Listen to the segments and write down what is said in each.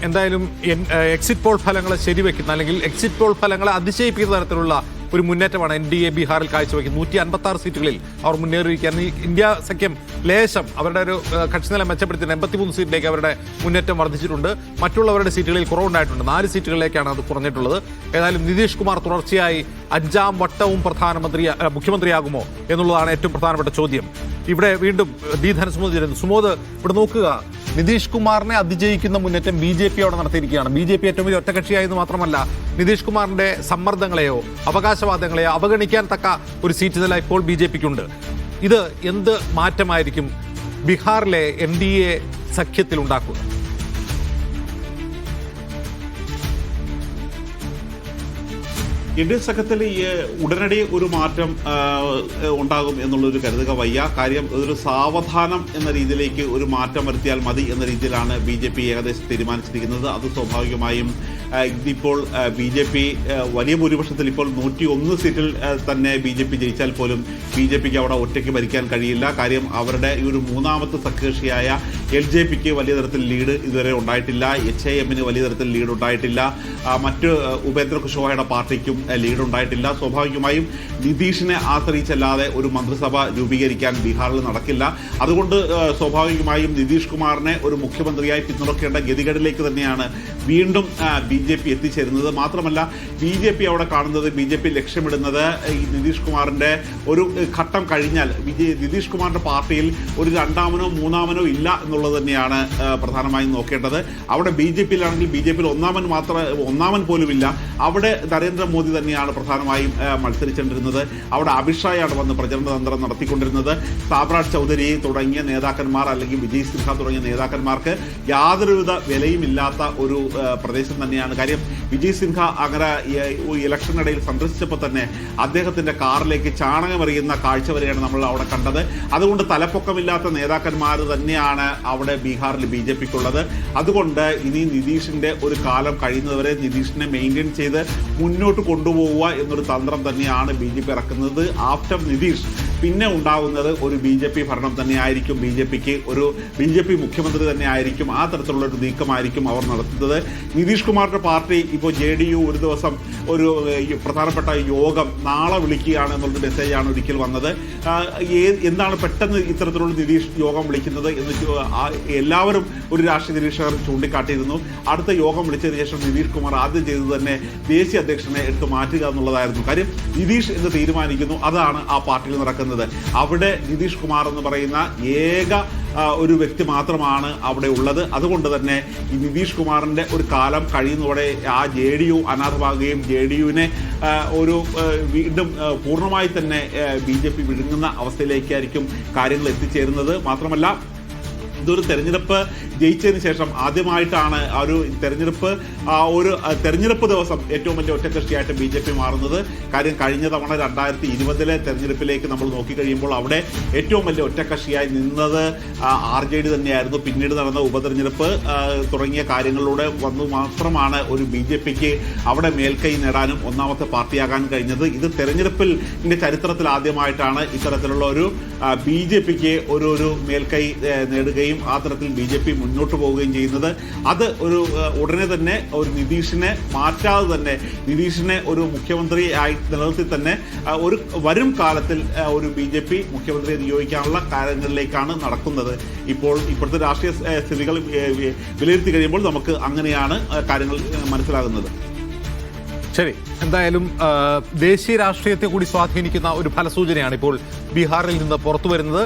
എന്തായാലും exit poll ഫലങ്ങളെ ശരിവെക്കുന്ന അല്ലെങ്കിൽ എക്സിറ്റ് പോൾ ഫലങ്ങളെ അതിശയിപ്പിക്കുന്ന തരത്തിലുള്ള ഒരു മുന്നേറ്റമാണ് NDA ബീഹാറിൽ കാഴ്ചവെക്കുന്നത്. 156 സീറ്റുകളിൽ അവർ മുന്നേറിയിരിക്കുകയാണ്. ഇന്ത്യ സഖ്യം ലേശം അവരുടെ ഒരു കക്ഷിനില മെച്ചപ്പെടുത്തി 83 സീറ്റിലേക്ക് അവരുടെ മുന്നേറ്റം വർദ്ധിച്ചിട്ടുണ്ട്. മറ്റുള്ളവരുടെ സീറ്റുകളിൽ കുറവുണ്ടായിട്ടുണ്ട്. 4 സീറ്റുകളിലേക്കാണ് അത് കുറഞ്ഞിട്ടുള്ളത്. ഏതായാലും നിതീഷ് കുമാർ തുടർച്ചയായി 5ാം വട്ടവും മുഖ്യമന്ത്രിയാകുമോ എന്നുള്ളതാണ് ഏറ്റവും പ്രധാനപ്പെട്ട ചോദ്യം. ഇവിടെ വീണ്ടും ഡി ധനസുമോദ് ചേരുന്നു. സുമോദ്, ഇവിടെ നോക്കുക, നിതീഷ് കുമാറിനെ അതിജയിക്കുന്ന മുന്നേറ്റം BJP അവിടെ നടത്തിയിരിക്കുകയാണ്. BJP ഏറ്റവും വലിയ ഒറ്റകക്ഷിയായെന്ന് മാത്രമല്ല, നിതീഷ് കുമാറിന്റെ സമ്മർദ്ദങ്ങളെയോ അവകാശവാദങ്ങളെയോ അവഗണിക്കാൻ തക്ക ഒരു സീറ്റ് നില ഇപ്പോൾ BJPക്കുണ്ട്. ഇത് എന്ത് മാറ്റമായിരിക്കും ബീഹാറിലെ NDA സഖ്യത്തിൽ ഉണ്ടാക്കുക? ഇന്ത്യൻ സഖ്യത്തിൽ ഉടനടി ഒരു മാറ്റം ഉണ്ടാകും എന്നുള്ളൊരു കരുതുക വയ്യ. കാര്യം ഒരു സാവധാനം എന്ന രീതിയിലേക്ക് ഒരു മാറ്റം വരുത്തിയാൽ മതി എന്ന രീതിയിലാണ് BJP ഏകദേശം തീരുമാനിച്ചിരിക്കുന്നത്. അത് സ്വാഭാവികമായും ഇതിപ്പോൾ BJP വലിയ ഭൂരിപക്ഷത്തിൽ ഇപ്പോൾ 101 സീറ്റിൽ തന്നെ BJP ജയിച്ചാൽ പോലും BJPക്ക് അവിടെ ഒറ്റയ്ക്ക് ഭരിക്കാൻ കഴിയില്ല. കാര്യം അവരുടെ ഈ ഒരു മൂന്നാമത്തെ സഖ്യകക്ഷിയായ LJPക്ക് വലിയ തരത്തിൽ ലീഡ് ഇതുവരെ ഉണ്ടായിട്ടില്ല. HIMന് വലിയ തരത്തിൽ ലീഡ് ഉണ്ടായിട്ടില്ല. മറ്റ് ഉപേന്ദ്ര കുശ്വാഹയുടെ പാർട്ടിക്കും ലീഡ് ഉണ്ടായിട്ടില്ല. സ്വാഭാവികമായും നിതീഷിനെ ആശ്രയിച്ചല്ലാതെ ഒരു മന്ത്രിസഭ രൂപീകരിക്കാൻ ബീഹാറിൽ നടക്കില്ല. അതുകൊണ്ട് സ്വാഭാവികമായും നിതീഷ് കുമാറിനെ ഒരു മുഖ്യമന്ത്രിയായി പിന്തുണയ്ക്കേണ്ട ഗതികേടിലേക്ക് തന്നെയാണ് വീണ്ടും BJP എത്തിച്ചേരുന്നത്. മാത്രമല്ല BJP അവിടെ കാണുന്നത്, BJP ലക്ഷ്യമിടുന്നത് ഈ നിതീഷ് കുമാറിന്റെ ഒരു ഘട്ടം കഴിഞ്ഞാൽ നിതീഷ് കുമാറിന്റെ പാർട്ടിയിൽ ഒരു രണ്ടാമനോ മൂന്നാമനോ ഇല്ല എന്നുള്ളത് തന്നെയാണ് പ്രധാനമായും നോക്കേണ്ടത്. അവിടെ BJPയിലാണെങ്കിൽ BJPയിൽ ഒന്നാമൻ പോലും ഇല്ല. അവിടെ നരേന്ദ്രമോദി തന്നെയാണ് പ്രധാനമായും മത്സരിച്ചുകൊണ്ടിരുന്നത്. അവിടെ അമിത്ഷായാണ് വന്ന് പ്രചരണ തന്ത്രം നടത്തിക്കൊണ്ടിരുന്നത്. സാമ്രാജ് ചൗധരി തുടങ്ങിയ നേതാക്കന്മാർ അല്ലെങ്കിൽ വിജയ് സിൻഹ തുടങ്ങിയ നേതാക്കന്മാർക്ക് യാതൊരുവിധ വിലയുമില്ലാത്ത ഒരു പ്രദേശം തന്നെയാണ്. കാര്യം വിജയ് സിൻഹ അങ്ങനെ ഇലക്ഷനിടയിൽ സന്ദർശിച്ചപ്പോൾ തന്നെ അദ്ദേഹത്തിന്റെ കാറിലേക്ക് ചാണകമെറിയുന്ന കാഴ്ച വരെയാണ് നമ്മൾ അവിടെ കണ്ടത്. അതുകൊണ്ട് തലപ്പൊക്കമില്ലാത്ത നേതാക്കന്മാർ തന്നെയാണ് അവിടെ ബീഹാറിൽ BJPക്കുള്ളത്. അതുകൊണ്ട് ഇനി നിതീഷിന്റെ ഒരു കാലം കഴിയുന്നവരെ നിതീഷിനെ മെയിൻറ്റെയിൻ ചെയ്ത് മുന്നോട്ട് കൊണ്ടുപോവുക എന്നൊരു തന്ത്രം തന്നെയാണ് BJP ഇറക്കുന്നത്. ആഫ്റ്റർ നിതീഷ് പിന്നെ ഉണ്ടാകുന്നത് ഒരു BJP ഭരണം തന്നെയായിരിക്കും. BJPക്ക് ഒരു BJP മുഖ്യമന്ത്രി തന്നെ ആയിരിക്കും. ആ തരത്തിലുള്ള ഒരു നീക്കമായിരിക്കും അവർ നടത്തുന്നത്. നിതീഷ് കുമാറിന്റെ പാർട്ടി ഇപ്പോൾ JDU ഒരു ദിവസം ഒരു പ്രധാനപ്പെട്ട യോഗം നാളെ വിളിക്കുകയാണ് എന്നുള്ളൊരു മെസ്സേജാണ് ഒരിക്കൽ വന്നത്. എന്താണ് പെട്ടെന്ന് ഇത്തരത്തിലുള്ള നിതീഷ് യോഗം വിളിക്കുന്നത് എന്ന് എല്ലാവരും ഒരു രാഷ്ട്രീയ നിരീക്ഷകർ ചൂണ്ടിക്കാട്ടിയിരുന്നു. അടുത്ത യോഗം വിളിച്ചതിന് ശേഷം നിതീഷ് കുമാർ ആദ്യം ചെയ്തത് തന്നെ ദേശീയ അധ്യക്ഷനെ എടുത്തു മാറ്റുക എന്നുള്ളതായിരുന്നു. കാര്യം നിതീഷ് എന്ന് തീരുമാനിക്കുന്നു, അതാണ് ആ പാർട്ടിയിൽ നടക്കുന്നത്. അവിടെ നിതീഷ് കുമാർ എന്ന് പറയുന്ന ഏക ഒരു വ്യക്തി മാത്രമാണ് അവിടെ ഉള്ളത്. അതുകൊണ്ട് തന്നെ ഈ നിതീഷ് കുമാറിന്റെ ഒരു കാലം കഴിയുന്നതോടെ ആ JDU അനാഥമാകുകയും JDUവിനെ ഒരു വീണ്ടും പൂർണ്ണമായി തന്നെ BJP വിഴുങ്ങുന്ന അവസ്ഥയിലേക്കായിരിക്കും കാര്യങ്ങൾ എത്തിച്ചേരുന്നത്. മാത്രമല്ല ഇതൊരു തെരഞ്ഞെടുപ്പ് ജയിച്ചതിന് ശേഷം ആദ്യമായിട്ടാണ് ആ ഒരു തെരഞ്ഞെടുപ്പ് ദിവസം ഏറ്റവും വലിയ ഒറ്റക്കക്ഷിയായിട്ട് BJP മാറുന്നത്. കാര്യം കഴിഞ്ഞ തവണ 2020 തെരഞ്ഞെടുപ്പിലേക്ക് നമ്മൾ നോക്കിക്കഴിയുമ്പോൾ അവിടെ ഏറ്റവും വലിയ ഒറ്റക്കക്ഷിയായി നിന്നത് RJD തന്നെയായിരുന്നു. പിന്നീട് നടന്ന ഉപതെരഞ്ഞെടുപ്പ് തുടങ്ങിയ കാര്യങ്ങളിലൂടെ വന്നു മാത്രമാണ് ഒരു BJPക്ക് അവിടെ മേൽക്കൈ നേടാനും ഒന്നാമത്തെ പാർട്ടിയാകാൻ കഴിഞ്ഞത്. ഇത് തെരഞ്ഞെടുപ്പിൽ ചരിത്രത്തിൽ ആദ്യമായിട്ടാണ് ഇത്തരത്തിലുള്ള ഒരു BJPക്ക് ഒരു മേൽക്കൈ നേടുകയും ആ തരത്തിൽ BJP മുന്നോട്ട് പോവുകയും ചെയ്യുന്നത്. അത് ഒരു ഉടനെ തന്നെ ഒരു നിതീഷിനെ മാറ്റാതെ തന്നെ നിതീഷിനെ ഒരു മുഖ്യമന്ത്രി ആയി നിലനിർത്തി തന്നെ ഒരു വരും കാലത്തിൽ ഒരു BJP മുഖ്യമന്ത്രിയെ നിയോഗിക്കാനുള്ള കാര്യങ്ങളിലേക്കാണ് നടക്കുന്നത്. ഇപ്പോഴത്തെ രാഷ്ട്രീയ സ്ഥിതികൾ വിലയിരുത്തി കഴിയുമ്പോൾ നമുക്ക് അങ്ങനെയാണ് കാര്യങ്ങൾ മനസ്സിലാകുന്നത്. ശരി, എന്തായാലും ദേശീയ രാഷ്ട്രീയത്തെ കൂടി സ്വാധീനിക്കുന്ന ഒരു ഫലസൂചനയാണ് ഇപ്പോൾ ബീഹാറിൽ നിന്ന് പുറത്തു വരുന്നത്.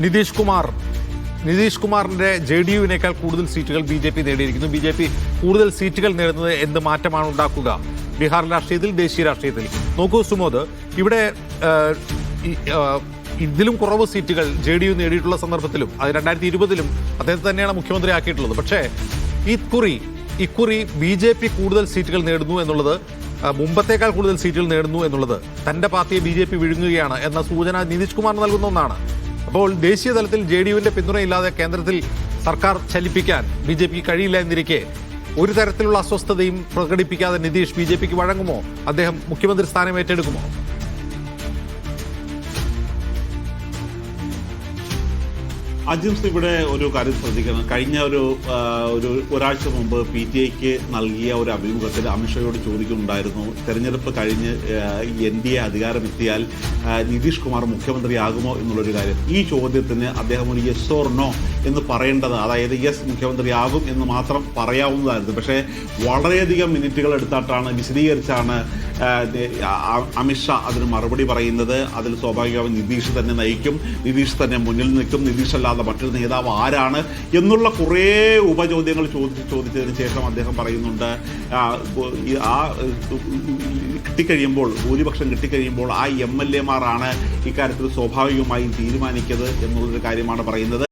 നിതീഷ് കുമാറിന്റെ JDUവിനേക്കാൾ കൂടുതൽ സീറ്റുകൾ BJP നേടിയിരിക്കുന്നു. BJP കൂടുതൽ സീറ്റുകൾ നേടുന്നത് എന്ത് മാറ്റമാണ് ഉണ്ടാക്കുക ബീഹാർ രാഷ്ട്രീയത്തിൽ, ദേശീയ രാഷ്ട്രീയത്തിൽ? നോക്കൂ സുമോദ്, ഇവിടെ ഇതിലും കുറവ് സീറ്റുകൾ JDU നേടിയിട്ടുള്ള സന്ദർഭത്തിലും അത് 2020 അദ്ദേഹത്തെ തന്നെയാണ് മുഖ്യമന്ത്രിയാക്കിയിട്ടുള്ളത്. പക്ഷേ ഇക്കുറി BJP കൂടുതൽ സീറ്റുകൾ നേടുന്നു എന്നുള്ളത്, മുമ്പത്തേക്കാൾ കൂടുതൽ സീറ്റുകൾ നേടുന്നു എന്നുള്ളത് തന്റെ പാർട്ടിയെ BJP വിഴുങ്ങുകയാണ് എന്ന സൂചന നിതീഷ് കുമാർ നൽകുന്ന ഒന്നാണ്. അപ്പോൾ ദേശീയ തലത്തിൽ JDUവിന്റെ പിന്തുണയില്ലാതെ കേന്ദ്രത്തിൽ സർക്കാർ ചലിപ്പിക്കാൻ BJPക്ക് കഴിയില്ല എന്നിരിക്കെ ഒരു തരത്തിലുള്ള അസ്വസ്ഥതയും പ്രകടിപ്പിക്കാതെ നിതീഷ് BJPക്ക് വഴങ്ങുമോ? അദ്ദേഹം മുഖ്യമന്ത്രി സ്ഥാനം ഏറ്റെടുക്കുമോ? അജിംസ് ഇവിടെ ഒരു കാര്യം ശ്രദ്ധിക്കണം. കഴിഞ്ഞ ഒരാഴ്ച മുമ്പ് PTIക്ക് നൽകിയ ഒരു അഭിമുഖത്തിൽ അമിത്ഷായോട് ചോദിക്കുന്നുണ്ടായിരുന്നു, തെരഞ്ഞെടുപ്പ് കഴിഞ്ഞ് NDA അധികാരമെത്തിയാൽ നിതീഷ് കുമാർ മുഖ്യമന്ത്രിയാകുമോ എന്നുള്ളൊരു കാര്യം. ഈ ചോദ്യത്തിന് അദ്ദേഹം ഒരു യെസ് ഓർ നോ എന്ന് പറയേണ്ടത്, അതായത് യെസ് മുഖ്യമന്ത്രിയാകും എന്ന് മാത്രം പറയാവുന്നതായിരുന്നു. പക്ഷേ വളരെയധികം മിനിറ്റുകൾ എടുത്തിട്ടാണ് വിശദീകരിച്ചാണ് അമിത്ഷാ അതിന് മറുപടി പറയുന്നത്. അതിൽ സ്വാഭാവികമായും നിതീഷ് തന്നെ നയിക്കും, നിതീഷ് തന്നെ മുന്നിൽ നിൽക്കും, നിതീഷ് അല്ലാതെ മറ്റൊരു നേതാവ് ആരാണ് എന്നുള്ള കുറേ ഉപചോദ്യങ്ങൾ ചോദിച്ചതിന് ശേഷം അദ്ദേഹം പറയുന്നുണ്ട്, കിട്ടിക്കഴിയുമ്പോൾ, ഭൂരിപക്ഷം കിട്ടിക്കഴിയുമ്പോൾ ആ MLA മാരാണ് ഇക്കാര്യത്തിൽ സ്വാഭാവികമായും തീരുമാനിക്കുന്നത് എന്നുള്ളൊരു കാര്യമാണ് പറയുന്നത്.